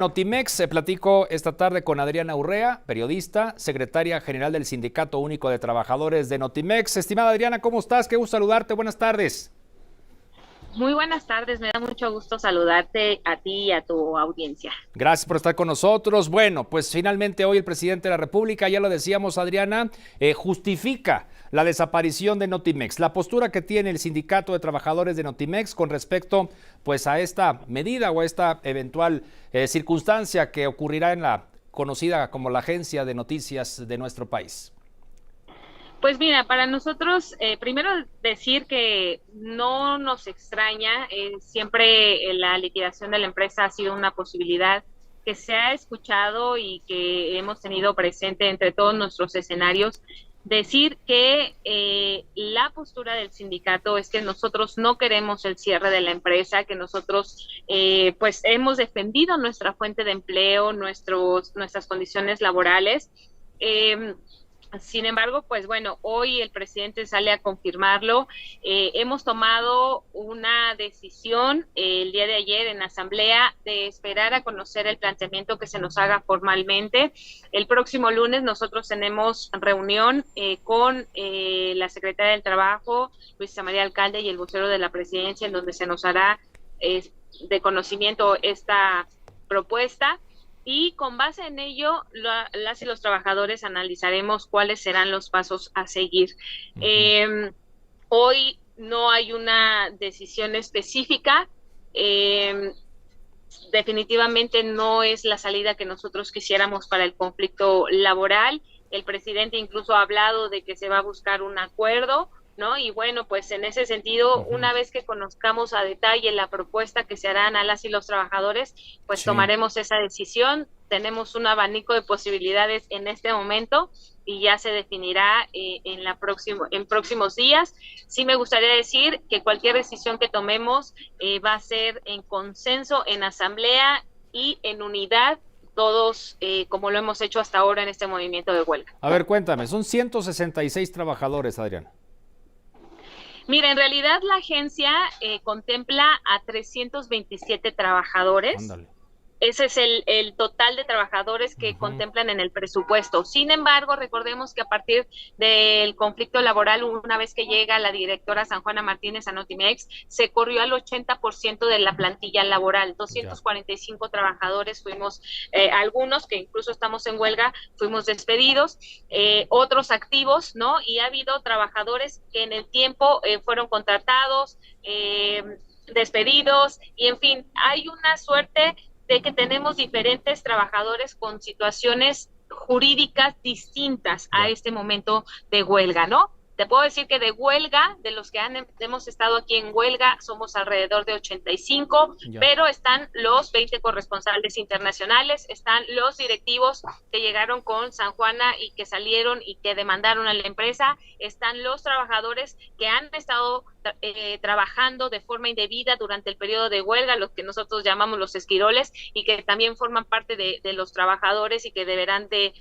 Notimex, platico esta tarde con Adriana Urrea, periodista, secretaria general del Sindicato Único de Trabajadores de Notimex. Estimada Adriana, ¿cómo estás? Qué gusto saludarte, buenas tardes. Muy buenas tardes, me da mucho gusto saludarte a ti y a tu audiencia. Gracias por estar con nosotros. Bueno, pues finalmente hoy el presidente de la República, ya lo decíamos Adriana, justifica la desaparición de Notimex, la postura que tiene el Sindicato de Trabajadores de Notimex con respecto pues a esta medida o a esta eventual circunstancia que ocurrirá en la conocida como la agencia de noticias de nuestro país. Pues mira, para nosotros, primero decir que no nos extraña, siempre la liquidación de la empresa ha sido una posibilidad que se ha escuchado y que hemos tenido presente entre todos nuestros escenarios. Decir que la postura del sindicato es que nosotros no queremos el cierre de la empresa, que nosotros pues hemos defendido nuestra fuente de empleo, nuestras condiciones laborales. Sin embargo, pues bueno, hoy el presidente sale a confirmarlo. Hemos tomado una decisión el día de ayer en asamblea de esperar a conocer el planteamiento que se nos haga formalmente. El próximo lunes nosotros tenemos reunión con la secretaria del Trabajo, Luisa María Alcalde, y el vocero de la presidencia, en donde se nos hará de conocimiento esta propuesta. Y con base en ello, las y los trabajadores analizaremos cuáles serán los pasos a seguir. Hoy no hay una decisión específica. Definitivamente no es la salida que nosotros quisiéramos para el conflicto laboral. El presidente incluso ha hablado de que se va a buscar un acuerdo, ¿no? Y bueno, pues en ese sentido, una vez que conozcamos a detalle la propuesta que se harán a las y los trabajadores, pues tomaremos esa decisión. Tenemos un abanico de posibilidades en este momento y ya se definirá en próximos días. Sí me gustaría decir que cualquier decisión que tomemos va a ser en consenso, en asamblea y en unidad, todos como lo hemos hecho hasta ahora en este movimiento de huelga. A ver, cuéntame, son 166 trabajadores, Adriana. Mira, en realidad la agencia contempla a 327 trabajadores. Ándale. Ese es el total de trabajadores que contemplan en el presupuesto. Sin embargo, recordemos que a partir del conflicto laboral, una vez que llega la directora San Juana Martínez a Notimex, se corrió al 80% de la plantilla laboral. 245 trabajadores fuimos, algunos que incluso estamos en huelga, fuimos despedidos, otros activos, ¿no? Y ha habido trabajadores que en el tiempo fueron contratados, despedidos, y en fin, hay una suerte de que tenemos diferentes trabajadores con situaciones jurídicas distintas a este momento de huelga, ¿no? Te puedo decir que de huelga, de los que hemos estado aquí en huelga, somos alrededor de 85, pero están los 20 corresponsales internacionales, están los directivos que llegaron con San Juana y que salieron y que demandaron a la empresa, están los trabajadores que han estado trabajando de forma indebida durante el periodo de huelga, los que nosotros llamamos los esquiroles, y que también forman parte de los trabajadores y que deberán de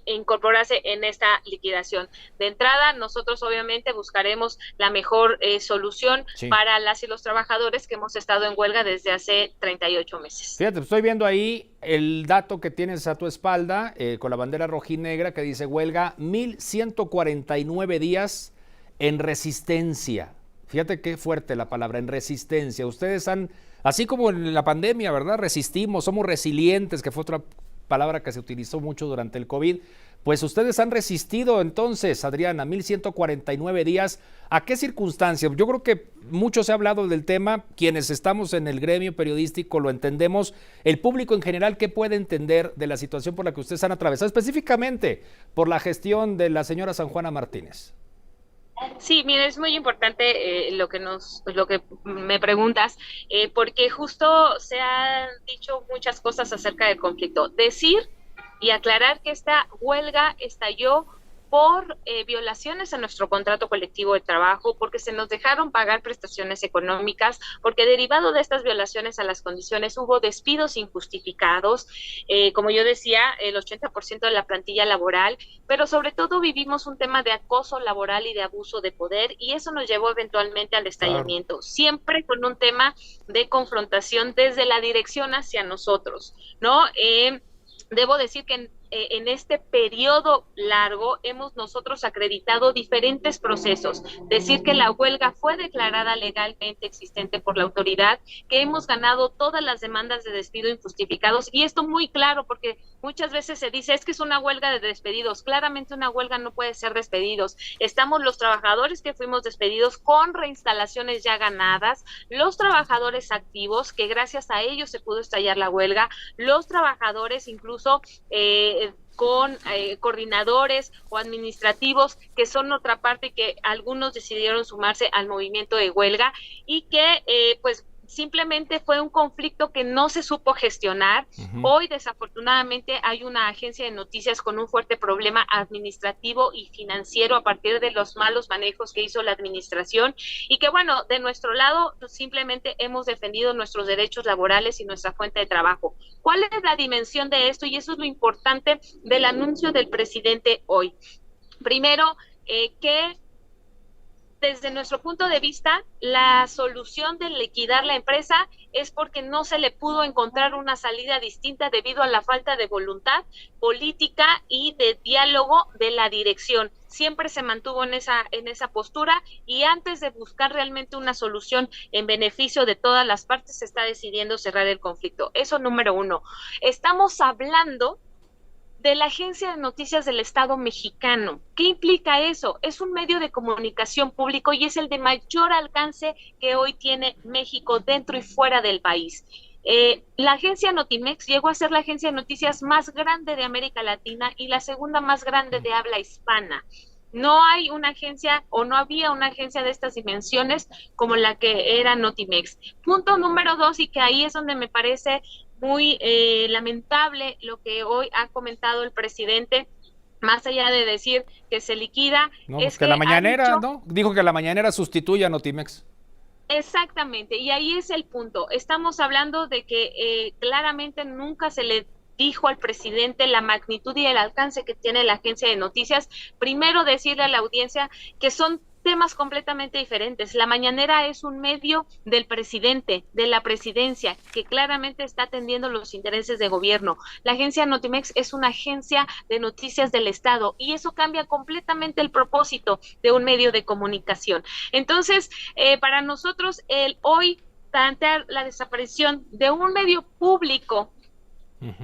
incorporarse en esta liquidación. De entrada, nosotros obviamente buscaremos la mejor solución para las y los trabajadores que hemos estado en huelga desde hace 38 meses. Fíjate, estoy viendo ahí el dato que tienes a tu espalda con la bandera rojinegra que dice huelga 1,149 días en resistencia. Fíjate qué fuerte la palabra, en resistencia. Ustedes han, así como en la pandemia, ¿verdad? Resistimos, somos resilientes, que fue otra palabra que se utilizó mucho durante el COVID, pues ustedes han resistido entonces, Adriana, 1,149 días. ¿A qué circunstancias? Yo creo que mucho se ha hablado del tema, quienes estamos en el gremio periodístico lo entendemos, el público en general, ¿qué puede entender de la situación por la que ustedes han atravesado, específicamente por la gestión de la señora San Juana Martínez? Sí, mira, es muy importante lo que me preguntas, porque justo se han dicho muchas cosas acerca del conflicto. Decir y aclarar que esta huelga estalló por violaciones a nuestro contrato colectivo de trabajo, porque se nos dejaron pagar prestaciones económicas, porque derivado de estas violaciones a las condiciones hubo despidos injustificados, como yo decía, el 80% de la plantilla laboral, pero sobre todo vivimos un tema de acoso laboral y de abuso de poder, y eso nos llevó eventualmente al estallamiento, claro, siempre con un tema de confrontación desde la dirección hacia nosotros, ¿no? Debo decir que en este periodo largo hemos nosotros acreditado diferentes procesos, decir que la huelga fue declarada legalmente existente por la autoridad, que hemos ganado todas las demandas de despido injustificados, y esto muy claro porque muchas veces se dice es que es una huelga de despedidos. Claramente una huelga no puede ser despedidos. Estamos los trabajadores que fuimos despedidos con reinstalaciones ya ganadas, los trabajadores activos que gracias a ellos se pudo estallar la huelga, los trabajadores incluso con coordinadores o administrativos que son otra parte y que algunos decidieron sumarse al movimiento de huelga y que pues simplemente fue un conflicto que no se supo gestionar. Hoy desafortunadamente hay una agencia de noticias con un fuerte problema administrativo y financiero a partir de los malos manejos que hizo la administración y que bueno, de nuestro lado simplemente hemos defendido nuestros derechos laborales y nuestra fuente de trabajo. ¿Cuál es la dimensión de esto? Y eso es lo importante del anuncio del presidente hoy. Primero, que desde nuestro punto de vista, la solución de liquidar la empresa es porque no se le pudo encontrar una salida distinta debido a la falta de voluntad política y de diálogo de la dirección. Siempre se mantuvo en esa postura y antes de buscar realmente una solución en beneficio de todas las partes, se está decidiendo cerrar el conflicto. Eso número uno. Estamos hablando de la Agencia de Noticias del Estado Mexicano. ¿Qué implica eso? Es un medio de comunicación público y es el de mayor alcance que hoy tiene México dentro y fuera del país. La agencia Notimex llegó a ser la agencia de noticias más grande de América Latina y la segunda más grande de habla hispana. No hay una agencia o no había una agencia de estas dimensiones como la que era Notimex. Punto número 2, y que ahí es donde me parece muy lamentable lo que hoy ha comentado el presidente, más allá de decir que se liquida. No, es que la mañanera, ¿no? Dijo que la mañanera sustituye a Notimex. Exactamente, y ahí es el punto. Estamos hablando de que claramente nunca se le dijo al presidente la magnitud y el alcance que tiene la agencia de noticias. Primero decirle a la audiencia que son temas completamente diferentes. La mañanera es un medio del presidente, de la presidencia, que claramente está atendiendo los intereses de gobierno. La agencia Notimex es una agencia de noticias del Estado y eso cambia completamente el propósito de un medio de comunicación. Entonces, para nosotros, el hoy plantear la desaparición de un medio público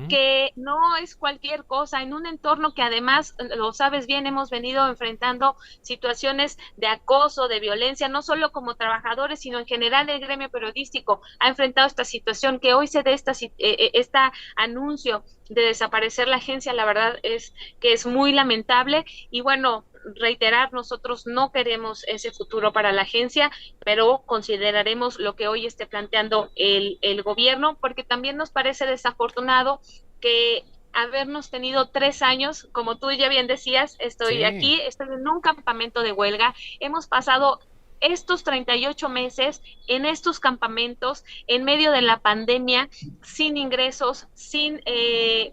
que no es cualquier cosa, en un entorno que además, lo sabes bien, hemos venido enfrentando situaciones de acoso, de violencia, no solo como trabajadores, sino en general el gremio periodístico ha enfrentado esta situación, que hoy se dé este anuncio de desaparecer la agencia, la verdad es que es muy lamentable y bueno, reiterar, nosotros no queremos ese futuro para la agencia, pero consideraremos lo que hoy esté planteando el gobierno, porque también nos parece desafortunado que habernos tenido 3 años, como tú ya bien decías, estoy aquí, estoy en un campamento de huelga, hemos pasado estos 38 meses en estos campamentos, en medio de la pandemia, sin ingresos, sin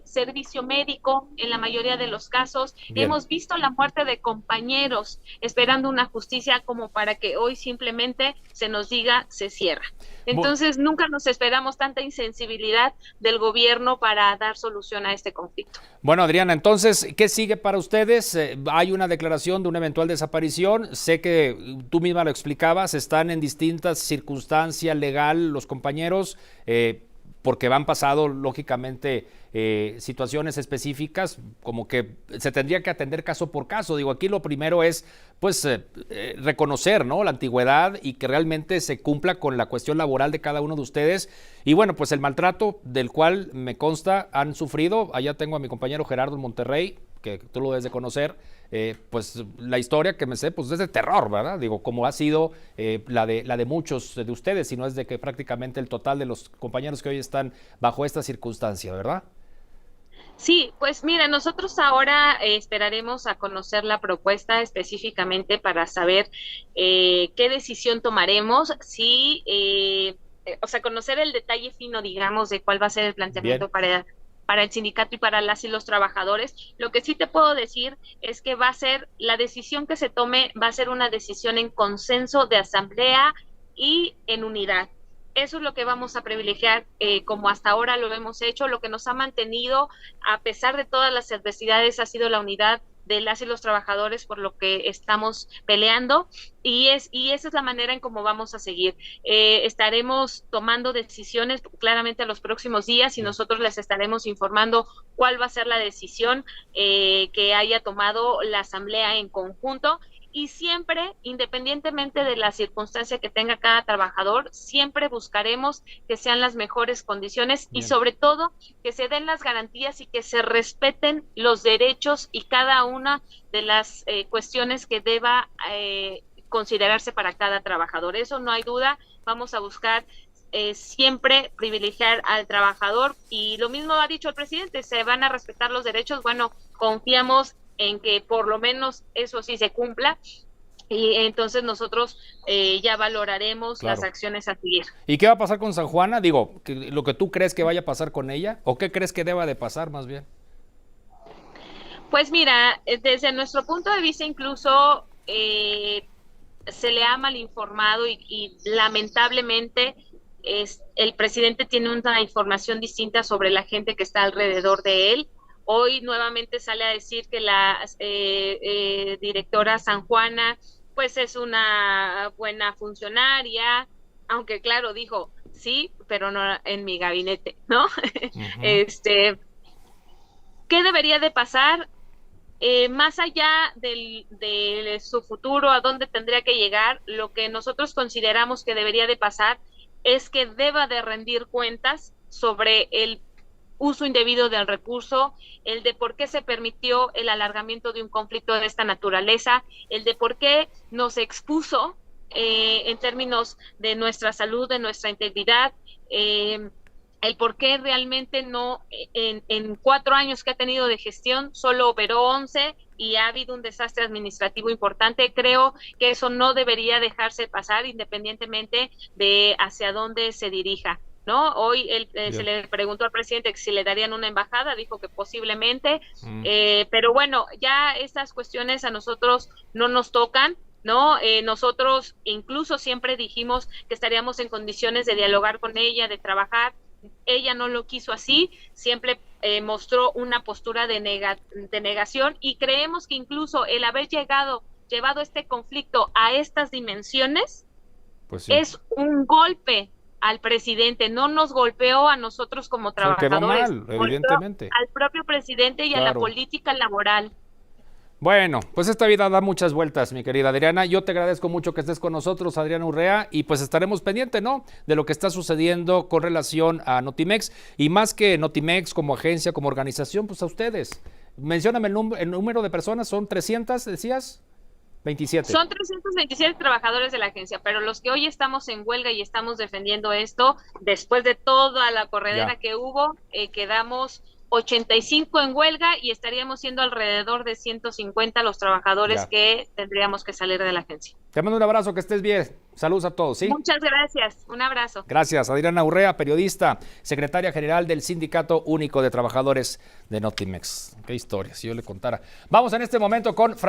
servicio médico en la mayoría de los casos. Bien. Hemos visto la muerte de compañeros esperando una justicia como para que hoy simplemente se nos diga se cierra. Entonces, nunca nos esperamos tanta insensibilidad del gobierno para dar solución a este conflicto. Bueno, Adriana, entonces, ¿qué sigue para ustedes? Hay una declaración de una eventual desaparición. Sé que tú misma lo explicabas, están en distintas circunstancias legal los compañeros, porque van pasado, lógicamente, situaciones específicas, como que se tendría que atender caso por caso. Digo, aquí lo primero es, pues, reconocer, ¿no?, la antigüedad y que realmente se cumpla con la cuestión laboral de cada uno de ustedes. Y bueno, pues el maltrato del cual me consta han sufrido. Allá tengo a mi compañero Gerardo en Monterrey, que tú lo debes de conocer, pues la historia que me sé, pues es de terror, ¿verdad? Digo, como ha sido la de muchos de ustedes, sino es de que prácticamente el total de los compañeros que hoy están bajo esta circunstancia, ¿verdad? Sí, pues mira, nosotros ahora esperaremos a conocer la propuesta específicamente para saber qué decisión tomaremos, si, o sea, conocer el detalle fino, digamos, de cuál va a ser el Bien, planteamiento para el sindicato y para las y los trabajadores. Lo que sí te puedo decir es que va a ser, la decisión que se tome va a ser una decisión en consenso de asamblea y en unidad. Eso es lo que vamos a privilegiar, como hasta ahora lo hemos hecho. Lo que nos ha mantenido, a pesar de todas las adversidades, ha sido la unidad de las y los trabajadores, por lo que estamos peleando, y esa es la manera en cómo vamos a seguir. Estaremos tomando decisiones claramente a los próximos días y bien. nosotros les estaremos informando cuál va a ser la decisión que haya tomado la asamblea en conjunto, y siempre, independientemente de la circunstancia que tenga cada trabajador, siempre buscaremos que sean las mejores condiciones y Bien. sobre todo que se den las garantías y que se respeten los derechos y cada una de las cuestiones que deba considerarse para cada trabajador. Eso no hay duda, vamos a buscar siempre privilegiar al trabajador, y lo mismo ha dicho el presidente, se van a respetar los derechos. Bueno, confiamos en que por lo menos eso sí se cumpla, y entonces nosotros ya valoraremos las Claro. acciones a seguir. ¿Y qué va a pasar con San Juana? Digo, ¿lo que tú crees que vaya a pasar con ella? ¿O qué crees que deba de pasar más bien? Pues mira, desde nuestro punto de vista incluso se le ha mal informado, y lamentablemente el presidente tiene una información distinta sobre la gente que está alrededor de él. Hoy nuevamente sale a decir que la directora San Juana pues es una buena funcionaria, aunque claro, dijo, sí, pero no en mi gabinete, ¿no? Ujú. este, ¿Qué debería de pasar? Más allá de su futuro, a dónde tendría que llegar, lo que nosotros consideramos que debería de pasar es que deba de rendir cuentas sobre el uso indebido del recurso, el de por qué se permitió el alargamiento de un conflicto de esta naturaleza, el de por qué nos expuso en términos de nuestra salud, de nuestra integridad, el por qué realmente no, en 4 años que ha tenido de gestión, solo operó 11 y ha habido un desastre administrativo importante. Creo que eso no debería dejarse pasar independientemente de hacia dónde se dirija, ¿no? Hoy se Bien. le preguntó al presidente si le darían una embajada, dijo que posiblemente, Mm. pero bueno, ya estas cuestiones a nosotros no nos tocan, ¿no? Nosotros incluso siempre dijimos que estaríamos en condiciones de dialogar con ella, de trabajar. Ella no lo quiso así, siempre mostró una postura de negación, y creemos que incluso el haber llevado este conflicto a estas dimensiones Pues sí. es un golpe al presidente. No nos golpeó a nosotros como O sea, quedó trabajadores, mal, golpeó evidentemente. al propio presidente y a la Claro. política laboral. Bueno, pues esta vida da muchas vueltas, mi querida Adriana. Yo te agradezco mucho que estés con nosotros, Adriana Urrea, y pues estaremos pendientes, ¿no? De lo que está sucediendo con relación a Notimex, y más que Notimex como agencia, como organización, pues a ustedes. Mencióname el número de personas, ¿son 300, decías? 27. Son 327 trabajadores de la agencia, pero los que hoy estamos en huelga y estamos defendiendo esto, después de toda la Ya. corredera que hubo, quedamos 85 en huelga y estaríamos siendo alrededor de 150 los trabajadores Ya. que tendríamos que salir de la agencia. Te mando un abrazo, que estés bien. Saludos a todos, ¿sí? Muchas gracias. Un abrazo. Gracias, Adriana Urrea, periodista, secretaria general del Sindicato Único de Trabajadores de Notimex. Qué historia, si yo le contara. Vamos en este momento con